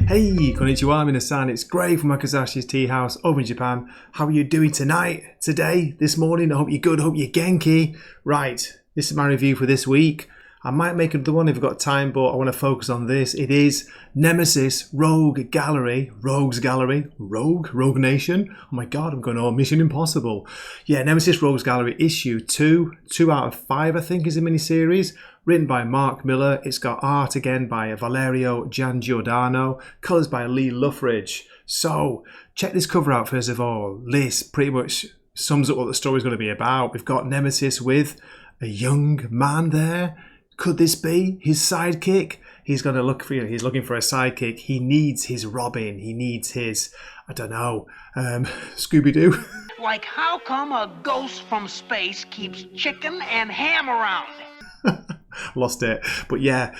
Hey, konnichiwa, minasan. It's Gray from Wakizashi's Teahouse over in Japan. How are you doing tonight, today, this morning? I hope you're good. I hope you're genki. Right, this is my review for this week. I might make another one if I've got time, but I want to focus on this. It is Nemesis Rogue Gallery. Rogues Gallery. Rogue Nation. Oh my god, I'm going all Mission Impossible. Yeah, Nemesis Rogues Gallery issue 2. 2 out of 5, I think, is a miniseries. Written by Mark Millar. It's got art again by Valerio Giangiordano. Colours by Lee Luffridge. So, check this cover out first of all. This pretty much sums up what the story's going to be about. We've got Nemesis with a young man there. Could this be his sidekick? He's going to look for, he's looking for a sidekick. He needs his Robin. He needs his, I don't know, Scooby-Doo. Like, how come a ghost from space keeps chicken and ham around? Lost it. But yeah,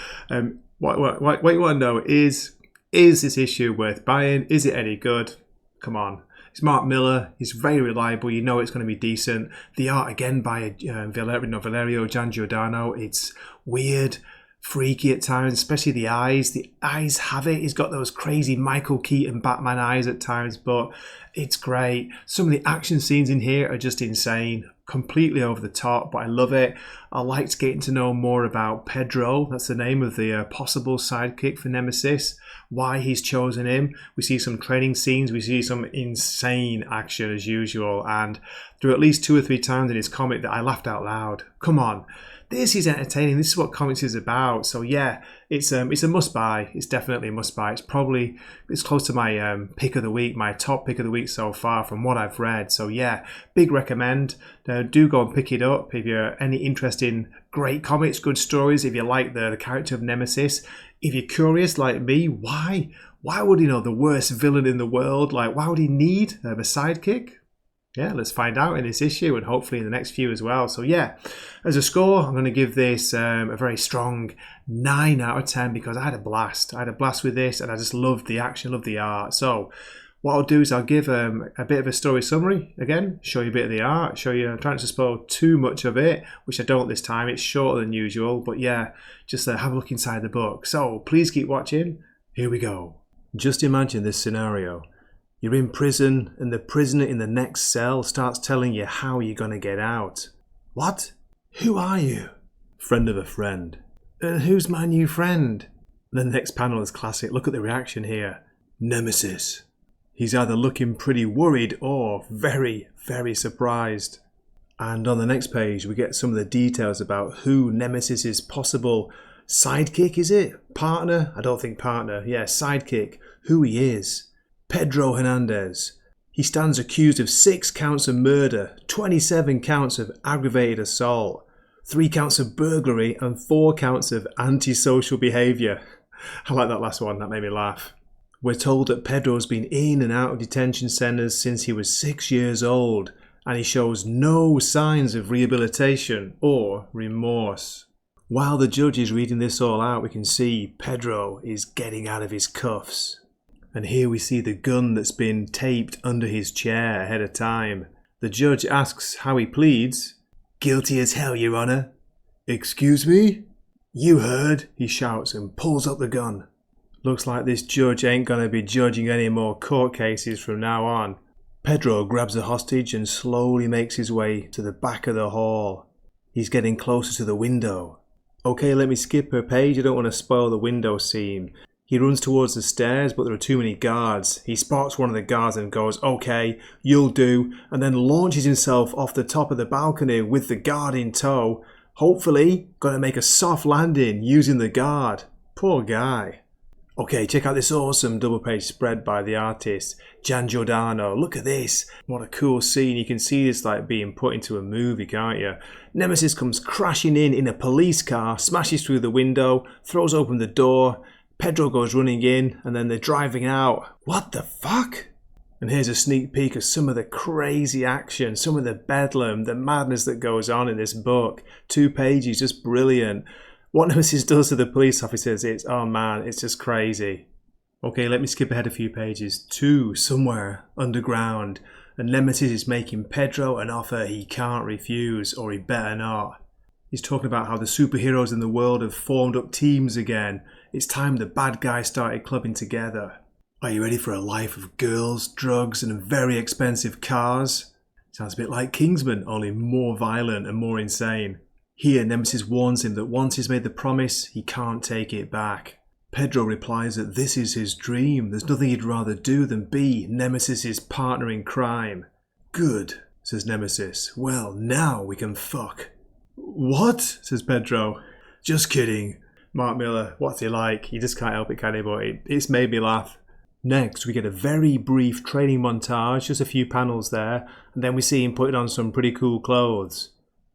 what you want to know is this issue worth buying? Is it any good? Come on. It's Mark Millar. He's very reliable. You know it's going to be decent. The art again by Valerio Giangiordano. It's weird, freaky at times, especially the eyes. The eyes have it. He's got those crazy Michael Keaton Batman eyes at times, but it's great. Some of the action scenes in here are just insane. Completely over the top, but I love it. I liked getting to know more about Pedro. That's the name of the possible sidekick for Nemesis. Why he's chosen him. We see some training scenes. We see some insane action as usual. And there were at least 2 or 3 times in his comic that I laughed out loud. Come on. This is entertaining. This is what comics is about. So yeah, it's a must buy. It's definitely a must buy. It's close to my pick of the week, my top pick of the week so far from what I've read. So yeah, big recommend. Do go and pick it up if you're any interest in great comics, good stories. If you like the character of Nemesis, if you're curious like me, why would the worst villain in the world? Like, why would he need a sidekick? Yeah, let's find out in this issue and hopefully in the next few as well. So yeah, as a score, I'm going to give this a very strong 9 out of 10 because I had a blast. I had a blast with this and I just loved the action, loved the art. So what I'll do is I'll give a bit of a story summary again, show you a bit of the art, I'm trying to spoil too much of it, which I don't this time. It's shorter than usual, but yeah, just have a look inside the book. So please keep watching. Here we go. Just imagine this scenario. You're in prison and the prisoner in the next cell starts telling you how you're going to get out. What? Who are you? Friend of a friend. And who's my new friend? The next panel is classic. Look at the reaction here. Nemesis. He's either looking pretty worried or very, very surprised. And on the next page we get some of the details about who Nemesis's possible sidekick, is it? Partner? I don't think partner. Yeah, sidekick. Who he is. Pedro Hernandez. He stands accused of 6 counts of murder, 27 counts of aggravated assault, 3 counts of burglary and 4 counts of antisocial behaviour. I like that last one, that made me laugh. We're told that Pedro's been in and out of detention centres since he was 6 years old and he shows no signs of rehabilitation or remorse. While the judge is reading this all out, we can see Pedro is getting out of his cuffs. And here we see the gun that's been taped under his chair ahead of time. The judge asks how he pleads. Guilty as hell, Your Honour. Excuse me? You heard, he shouts and pulls up the gun. Looks like this judge ain't gonna be judging any more court cases from now on. Pedro grabs the hostage and slowly makes his way to the back of the hall. He's getting closer to the window. Okay, let me skip a page, I don't want to spoil the window scene. He runs towards the stairs, but there are too many guards. He spots one of the guards and goes, okay, you'll do, and then launches himself off the top of the balcony with the guard in tow. Hopefully, gonna make a soft landing using the guard. Poor guy. Okay, check out this awesome double page spread by the artist, Giangiordano. Look at this. What a cool scene. You can see this like being put into a movie, can't you? Nemesis comes crashing in a police car, smashes through the window, throws open the door. Pedro goes running in and then they're driving out. What the fuck? And here's a sneak peek of some of the crazy action, some of the bedlam, the madness that goes on in this book. 2 pages, just brilliant. What Nemesis does to the police officers, oh man, it's just crazy. Okay, let me skip ahead a few pages. To somewhere underground, and Nemesis is making Pedro an offer he can't refuse, or he better not. He's talking about how the superheroes in the world have formed up teams again. It's time the bad guys started clubbing together. Are you ready for a life of girls, drugs, and very expensive cars? Sounds a bit like Kingsman, only more violent and more insane. Here, Nemesis warns him that once he's made the promise, he can't take it back. Pedro replies that this is his dream. There's nothing he'd rather do than be Nemesis' partner in crime. Good, says Nemesis. Well, now we can fuck. What? Says Pedro. Just kidding. Mark Millar, what's he like? He just can't help it, can he? But it's made me laugh. Next, we get a very brief training montage, just a few panels there, and then we see him putting on some pretty cool clothes.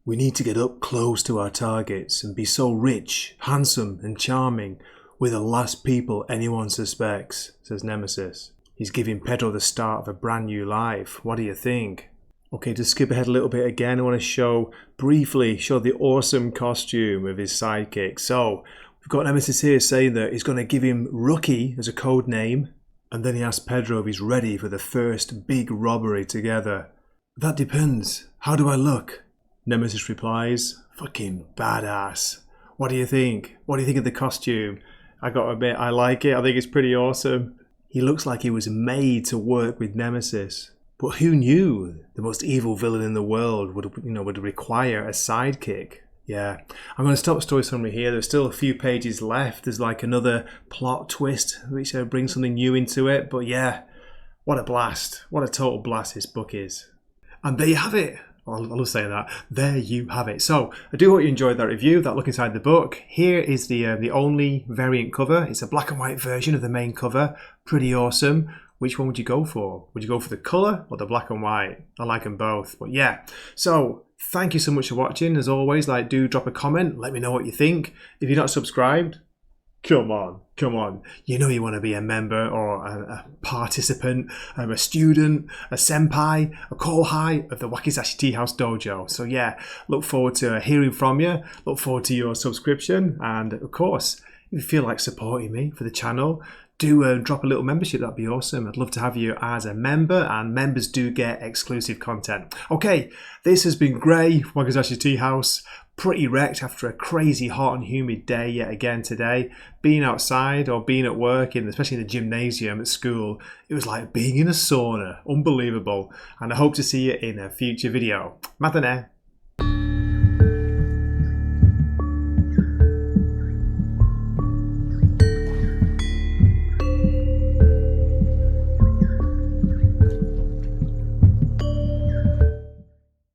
We need to get up close to our targets and be so rich, handsome, and charming. We're the last people anyone suspects, says Nemesis. He's giving Pedro the start of a brand new life. What do you think? Okay, to skip ahead a little bit again, I want to briefly show the awesome costume of his sidekick. So, we've got Nemesis here saying that he's going to give him Rookie as a code name. And then he asks Pedro if he's ready for the first big robbery together. That depends. How do I look? Nemesis replies, fucking badass. What do you think? What do you think of the costume? I like it. I think it's pretty awesome. He looks like he was made to work with Nemesis. But who knew the most evil villain in the world would require a sidekick? Yeah, I'm going to stop story summary here. There's still a few pages left. There's like another plot twist which brings something new into it. But yeah, what a blast. What a total blast this book is. And there you have it. I love saying that. There you have it. So I do hope you enjoyed that review, that look inside the book. Here is the only variant cover. It's a black and white version of the main cover. Pretty awesome. Which one would you go for? Would you go for the colour or the black and white? I like them both. But yeah, so thank you so much for watching. As always, do drop a comment. Let me know what you think. If you're not subscribed, come on. You know you want to be a member or a participant, a student, a senpai, a kohai of the Wakizashi Teahouse Dojo. So yeah, look forward to hearing from you. Look forward to your subscription. And of course, if you feel like supporting me for the channel, do drop a little membership. That'd be awesome. I'd love to have you as a member, and members do get exclusive content. Okay, this has been Gray, Wakizashi Teahouse. Pretty wrecked after a crazy hot and humid day yet again today. Being outside or being at work, especially in the gymnasium at school, it was like being in a sauna. Unbelievable. And I hope to see you in a future video. Matane.